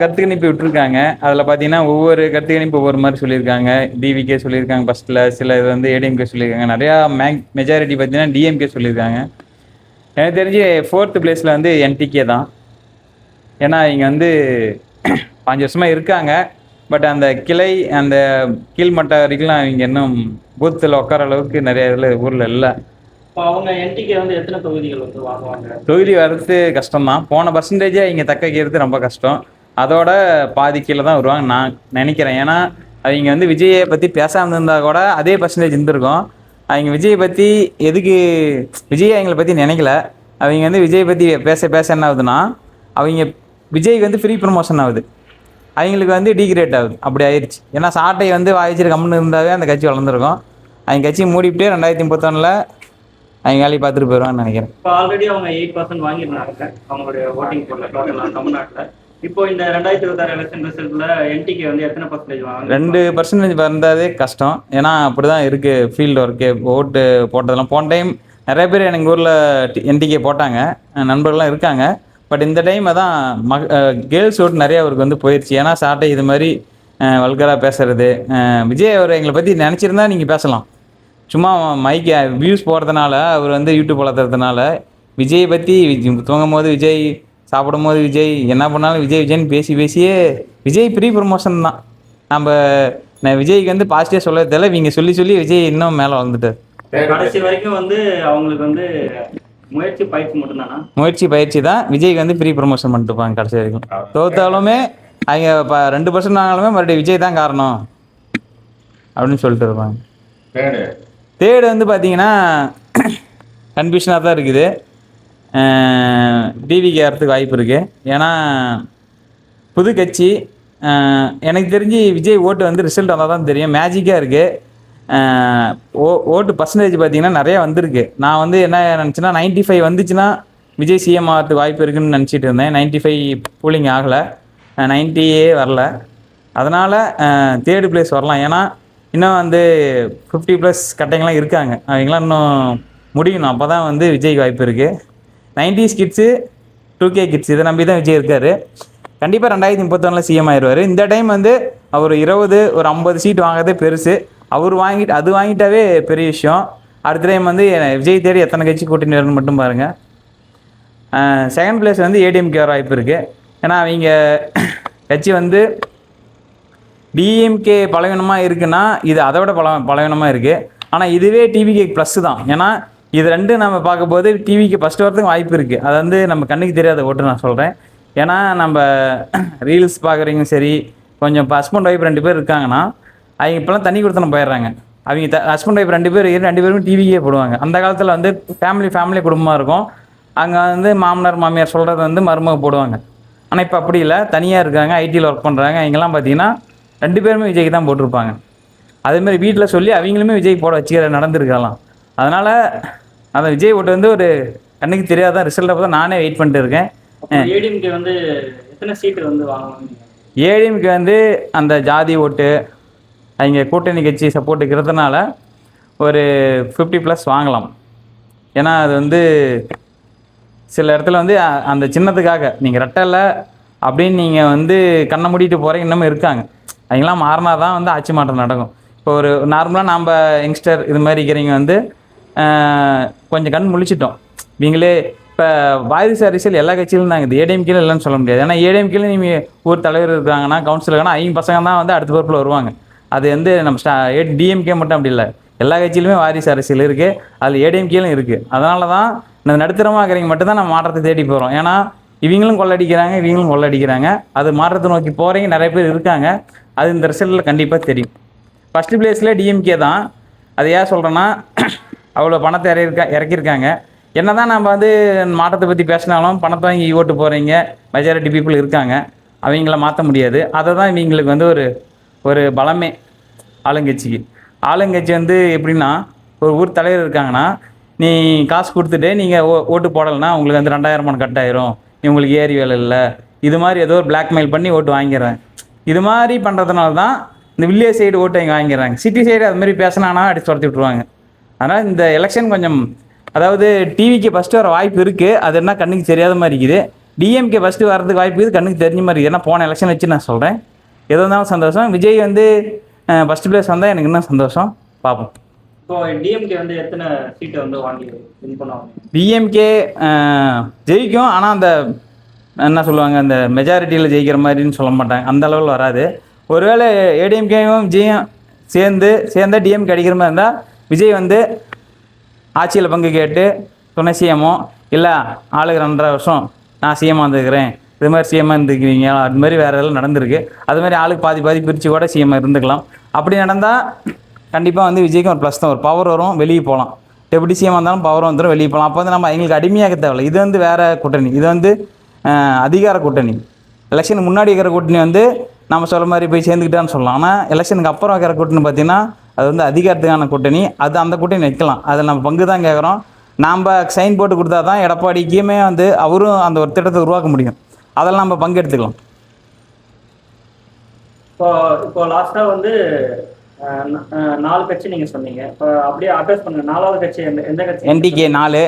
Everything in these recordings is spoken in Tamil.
கருத்து கணிப்பு விட்டுருக்காங்க. அதில் பார்த்தீங்கன்னா ஒவ்வொரு கருத்து கணிப்பு ஒவ்வொரு மாதிரி சொல்லியிருக்காங்க. டிவிகே சொல்லியிருக்காங்க ஃபர்ஸ்ட்டில், சில இது வந்து ஏடிஎம்கே சொல்லியிருக்காங்க. நிறையா மெஜாரிட்டி பார்த்தீங்கன்னா டிஎம்கே சொல்லியிருக்காங்க. எனக்கு தெரிஞ்சு 4th பிளேஸில் வந்து என்டிகே தான். ஏன்னா இங்கே வந்து 5 வருஷமாக இருக்காங்க. பட் அந்த கிளை அந்த கீழ்மட்ட வரைக்கும்லாம் இங்கே இன்னும் பூத்தில் உட்கார அளவுக்கு நிறைய இதில் ஊரில் இல்லை. இப்போ அவங்க என்டிகே வந்து எத்தனை தொகுதிகள் வந்து வாங்குவாங்க? தொகுதி வர்றது கஷ்டம்தான். போன பர்சன்டேஜை இங்கே தக்க வைக்கிறது ரொம்ப கஷ்டம். அதோட பாதி கீழே தான் வருவாங்க நான் நினைக்கிறேன். ஏன்னா அவங்க வந்து விஜயை பற்றி பேசாமல் இருந்தால் கூட அதே பர்சன்டேஜ் இருந்திருக்கும். அவங்க விஜயை பற்றி எதுக்கு விஜய் அவங்கள பற்றி நினைக்கல. அவங்க வந்து விஜயை பற்றி பேச என்ன ஆகுதுன்னா, அவங்க விஜய்க்கு வந்து ஃப்ரீ ப்ரமோஷன் ஆகுது, அவங்களுக்கு வந்து டிகிரேட் ஆகுது. அப்படி ஆயிடுச்சு. ஏன்னா சாட்டை வந்து வாய்ச்சிட்டு கம்முன்னு இருந்தாவே அந்த கட்சி வளர்ந்துருக்கும். அவங்க கட்சியை மூடிவிட்டு 2031 அவங்க வேலையை பார்த்துட்டு போயிடுவான்னு நினைக்கிறேன். இப்போ ஆல்ரெடி அவங்க 8% வாங்கியிருந்தாங்க அவங்களுடைய ஓட்டிங் போர்டில் டோட்டலாக தமிழ்நாட்டில். இப்போ இந்த 2026 எலெக்ஷன் ரிசல்ட்டில் என்டிகே வந்து எத்தனை பர்சன்டேஜ் வாங்க? 2% வந்தாதே கஷ்டம். ஏன்னா அப்படி தான் இருக்குது ஃபீல்டு ஒர்க்கு. ஓட்டு போட்டதெல்லாம் போன டைம் நிறைய பேர் எங்கள் ஊரில் என்டிகே போட்டாங்க, நண்பர்கள்லாம் இருக்காங்க. பட் இந்த டைம் அதான் கேர்ள்ஸ் ஓட்டு நிறைய அவருக்கு வந்து போயிடுச்சு. ஏன்னா சாட்டை இது மாதிரி வல்கராக பேசுறது. விஜய் அவர் எங்களை பற்றி நினச்சிருந்தா நீங்கள் பேசலாம். சும்மா மைக்கு வியூஸ் போகிறதுனால அவர் வந்து யூடியூப் வளர்த்துறதுனால விஜயை பற்றி தூங்கும் போது விஜய், சாப்பிடும் போது விஜய், என்ன பண்ணாலும் விஜய் விஜய்னு பேசியே விஜய் ப்ரீ ப்ரமோஷன் தான். நான் விஜய்க்கு வந்து பாசிட்டிவாக சொல்ல தெரியல. இவங்க சொல்லி விஜய் இன்னும் மேலே வளர்ந்துட்டார். கடைசி வரைக்கும் வந்து அவங்களுக்கு வந்து முயற்சி பயிற்சி தான். விஜய்க்கு வந்து ஃப்ரீ ப்ரமோஷன் பண்ணிட்டு இருப்பாங்க கடைசி வரைக்கும். தோத்தாலுமே அவங்க 2% ஆனாலுமே மறுபடியும் விஜய் தான் காரணம் அப்படின்னு சொல்லிட்டு இருப்பாங்க. தேர்டு வந்து பார்த்தீங்கன்னா கன்ஃபியூஷனாக தான் இருக்குது. டிவிக்கு ஏறதுக்கு வாய்ப்பு இருக்குது. ஏன்னா புது கட்சி. எனக்கு தெரிஞ்சு விஜய் ஓட்டு வந்து ரிசல்ட் வந்தால் தான் தெரியும். மேஜிக்காக இருக்குது. ஓட்டு பர்சன்டேஜ் பார்த்தீங்கன்னா நிறையா வந்திருக்கு. நான் வந்து என்ன நினச்சேன்னா 95 வந்துச்சுன்னா விஜய் சிஎம் ஆகிறதுக்கு வாய்ப்பு இருக்குதுன்னு நினச்சிட்டு இருந்தேன். 95 பூலிங் ஆகலை, 90 வரல. அதனால் 3rd பிளேஸ் வரலாம். ஏன்னா இன்னும் வந்து 50+ கட்டைங்களாம் இருக்காங்க, அவங்களாம் இன்னும் முடியணும். அப்போ தான் வந்து விஜய்க்கு வாய்ப்பு இருக்குது. 90s கிட்ஸு 2K கிட்ஸ் இதை நம்பி தான் விஜய் இருக்கார். கண்டிப்பாக 2031 சிஎம் ஆயிடுவார். இந்த டைம் வந்து அவர் 20 ஒரு 50 சீட் வாங்குறதே பெருசு. அவர் வாங்கிட்டாவே பெரிய விஷயம். அடுத்த டைம் வந்து விஜய் தேடி எத்தனை கட்சி கூட்டணி வரும்னு மட்டும் பாருங்கள். 2nd பிளேஸ் வந்து ஏடிஎம்கே வர வாய்ப்பு இருக்குது. ஏன்னா அவங்க கட்சி வந்து டிஎம்கே பலவீனமாக இருக்குன்னா இது அதை விட பலவீனமாக இருக்குது. ஆனால் இதுவே டிவிகே ப்ளஸ் தான். ஏன்னா இது ரெண்டும் நம்ம பார்க்கும்போது டிவிக்கு ஃபஸ்ட்டு வரதுக்கு வாய்ப்பு இருக்குது. அது வந்து நம்ம கண்ணுக்கு தெரியாத ஓட்டு நான் சொல்கிறேன். ஏன்னா நம்ம ரீல்ஸ் பார்க்குறீங்க சரி, கொஞ்சம் இப்போ ஹஸ்பண்ட் ஒய்ஃப் 2 பேர் இருக்காங்கன்னா அவங்க இப்போலாம் தண்ணி கொடுத்தனம் போயிடுறாங்க. அவங்க ஹஸ்பண்ட் ஒய்ஃப் 2 பேரும் டிவிக்கே போடுவாங்க. அந்த காலத்தில் வந்து ஃபேமிலி குடும்பமாக இருக்கும். அங்கே வந்து மாமனார் மாமியார் சொல்கிறது வந்து மருமக போடுவாங்க. ஆனால் இப்போ அப்படி இல்லை, தனியாக இருக்காங்க, ஐடியில் ஒர்க் பண்ணுறாங்க. அவங்கெல்லாம் பார்த்தீங்கன்னா 2 பேருமே விஜய்க்கு தான் போட்டிருப்பாங்க. அதேமாதிரி வீட்டில் சொல்லி அவங்களுமே விஜய்க்கு போட வச்சுக்கிற நடந்துருக்கலாம். அதனால் அந்த விஜய் ஓட்டு வந்து ஒரு கண்ணுக்கு தெரியாத ரிசல்ட்டை பார்த்தா நானே வெயிட் பண்ணிட்டு இருக்கேன். ஏடிஎம்கே வந்து எத்தனை சீட்டு வந்து வாங்குவாங்க? ஏடிஎம்கே வந்து அந்த ஜாதி ஓட்டு அவங்க கூட்டணி கட்சி சப்போர்ட் இருக்கிறதுனால ஒரு 50+ வாங்கலாம். ஏன்னா அது வந்து சில இடத்துல வந்து அந்த சின்னத்துக்காக நீங்கள் ரெட்டலை அப்படின்னு நீங்கள் வந்து கண்ணை மூடிட்டு போகிறீங்க இன்னமும் இருக்காங்க. அவங்களாம் மாறினா தான் வந்து ஆட்சி மாற்றம் நடக்கும். இப்போ ஒரு நார்மலாக நம்ம யங்ஸ்டர் இது மாதிரி இருக்கிறவங்க வந்து கொஞ்சம் கண் முழிச்சிட்டோம். நீங்களே இப்போ வாரிசு அரசியல் எல்லா கட்சியிலும் தான் இருக்குது, ஏடிஎம்கேல இல்லைன்னு சொல்ல முடியாது. ஏன்னா ஏடிஎம்கேல நீங்கள் ஊர் தலைவர் இருக்காங்கன்னா கவுன்சிலர் இருக்காங்கன்னா அவங்க பசங்க தான் வந்து அடுத்த பொறுப்பில் வருவாங்க. அது வந்து நம்ம டிஎம்கே மட்டும் அப்படி இல்லை, எல்லா கட்சியிலுமே வாரிசு அரசியல் இருக்குது, அதில் ஏடிஎம்கேலும் இருக்குது. அதனால தான் இந்த நடுத்தரமாக இருக்கிறவங்க மட்டும்தான் நம்ம மாற்றத்தை தேடி போகிறோம். ஏன்னா இவங்களும் கொள்ளடிக்கிறாங்க. அது மாற்றத்தை நோக்கி போகிறவங்க நிறைய பேர் இருக்காங்க. அது இந்த ரிசல்ட்டில் கண்டிப்பாக தெரியும். ஃபஸ்ட்டு பிளேஸில் டிஎம்கே தான். அது ஏன் சொல்கிறேன்னா அவ்வளோ பணத்தை இறக்கியிருக்காங்க. என்ன தான் நம்ம வந்து மாற்றத்தை பற்றி பேசினாலும் பணத்தை வாங்கி ஓட்டு போகிறீங்க மெஜாரிட்டி பீப்புள் இருக்காங்க, அவங்கள மாற்ற முடியாது. அதை தான் இவங்களுக்கு வந்து ஒரு பலமே ஆளுங்கட்சி வந்து எப்படின்னா, ஒரு ஊர் தலைவர் இருக்காங்கன்னா நீ காசு கொடுத்துட்டு நீங்கள் ஓட்டு போடலைன்னா உங்களுக்கு வந்து 2000 கட் ஆயிரும், உங்களுக்கு ஏரி வேலை இல்லை, இது மாதிரி ஏதோ ஒரு பிளாக்மெயில் பண்ணி ஓட்டு வாங்கிடுறேன். இது மாதிரி பண்ணுறதுனால தான் இந்த வில்லேஜ் சைடு ஓட்டு இங்கே வாங்கிடுறாங்க. சிட்டி சைடு அது மாதிரி பேசினானா அடிச்சு துரத்தி விட்ருவாங்க. அதனால் இந்த எலெக்ஷன் கொஞ்சம், அதாவது டிவிக்கு ஃபஸ்ட்டு வர வாய்ப்பு இருக்குது. அது என்ன கண்ணுக்கு தெரியாத மாதிரி இருக்குது. டிஎம்கே ஃபஸ்ட்டு வரதுக்கு வாய்ப்பு இது கண்ணுக்கு தெரிஞ்ச மாதிரி. ஏன்னா போன எலெக்ஷன் வச்சு நான் சொல்கிறேன். எது இருந்தாலும் சந்தோஷம். விஜய் வந்து ஃபஸ்ட்டு பிளேஸ் வந்தால் எனக்கு இன்னும் சந்தோஷம். பார்ப்போம். இப்போ டிஎம்கே வந்து எத்தனை சீட்டை வந்து வாங்கி வின் பண்ணுவாங்க? டிஎம்கே ஜெயிக்கும், ஆனால் அந்த என்ன சொல்லுவாங்க, அந்த மெஜாரிட்டியில் ஜெயிக்கிற மாதிரின்னு சொல்ல மாட்டாங்க, அந்த அளவில் வராது. ஒருவேளை ஏடிஎம்கேயும் விஜயும் சேர்ந்தா டிஎம்கே அடிக்கிற மாதிரி இருந்தால் விஜய் வந்து ஆட்சியில் பங்கு கேட்டு துணை சிஎம்மோ இல்லை ஆளுக்கு 2.5 வருஷம் நான் சிஎம்மாக இருந்துக்கிறேன், இது மாதிரி சிஎம்மாக இருந்துக்கிறீங்க, அது மாதிரி வேறு எல்லாம் நடந்திருக்கு. அது மாதிரி ஆளுக்கு பாதி பிரித்து கூட சிஎம்மாக இருந்துக்கலாம். அப்படி நடந்தால் கண்டிப்பாக வந்து விஜய்க்கு ஒரு ப்ளஸ் தான், ஒரு பவர் வரும், வெளியே போகலாம். டெபுட்டி சிஎம் இருந்தாலும் பவர் வந்துடும், வெளியே போகலாம். அப்போ வந்து நம்ம எங்களுக்கு அடிமையாக தேவையில்லை. இது வந்து வேறு கூட்டணி, இது வந்து அதிகார கூட்டணி. எலெக்ஷனுக்கு முன்னாடி இருக்கிற கூட்டணி வந்து நம்ம சொல்ல மாதிரி போய் சேர்ந்துக்கிட்டான்னு சொல்லலாம். ஆனால் எலெக்ஷனுக்கு அப்புறம் வைக்கிற கூட்டணி பார்த்திங்கன்னா அது வந்து அதிகாரத்துக்கான கூட்டணி. அது அந்த கூட்டணி வைக்கலாம், அதில் நம்ம பங்கு தான் கேட்குறோம். நாம் சைன் போட்டு கொடுத்தா தான் எடப்பாடிக்குமே வந்து அவரும் அந்த ஒரு திட்டத்தை உருவாக்க முடியும். அதெல்லாம் நம்ம பங்கு எடுத்துக்கலாம். இப்போ லாஸ்ட்டாக வந்து 4 கட்சி நீங்கள் சொன்னீங்க. இப்போ அப்படியே அட்ரஸ் பண்ணுங்க, 4வது கட்சி எந்த கட்சி? என்டிகே 4,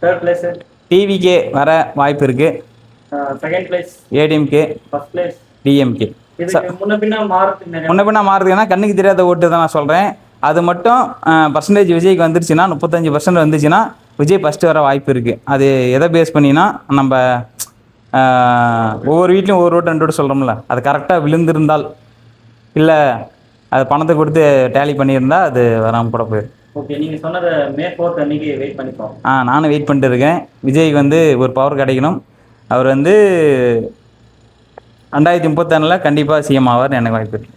3rd பிளேஸ் டிவிகே வர வாய்ப்பு இருக்குது, 2nd place ADMK, 1st place DMK. முன்ன பின்ன மாறுறதுன்னா கண்ணுக்கு தெரியாத ஓட்டு தான் நான் சொல்கிறேன். அது மட்டும் பர்சன்டேஜ் விஜய்க்கு வந்துருச்சுன்னா 35% வந்துச்சுன்னா விஜய் ஃபஸ்ட்டு வர வாய்ப்பு இருக்குது. அது எதை பேஸ் பண்ணினா நம்ம ஒவ்வொரு வீட்லையும் ஒவ்வொரு ஓட்டு 2 ஓட்டு சொல்கிறோம்ல, அது கரெக்டாக விழுந்திருந்தால் இல்லை அது பணத்தை கொடுத்து டேலி பண்ணியிருந்தால் அது வராமல் கூட போயிடும். ஓகே, நீங்கள் சொன்னதை May 4th அன்றைக்கி வெயிட் பண்ணிப்போம். நானும் வெயிட் பண்ணிட்டு இருக்கேன். விஜய்க்கு வந்து ஒரு பவர் கிடைக்கணும். அவர் வந்து 2031 கண்டிப்பாக சிஎம் ஆவார், எனக்கு வாய்ப்பு இருக்குது.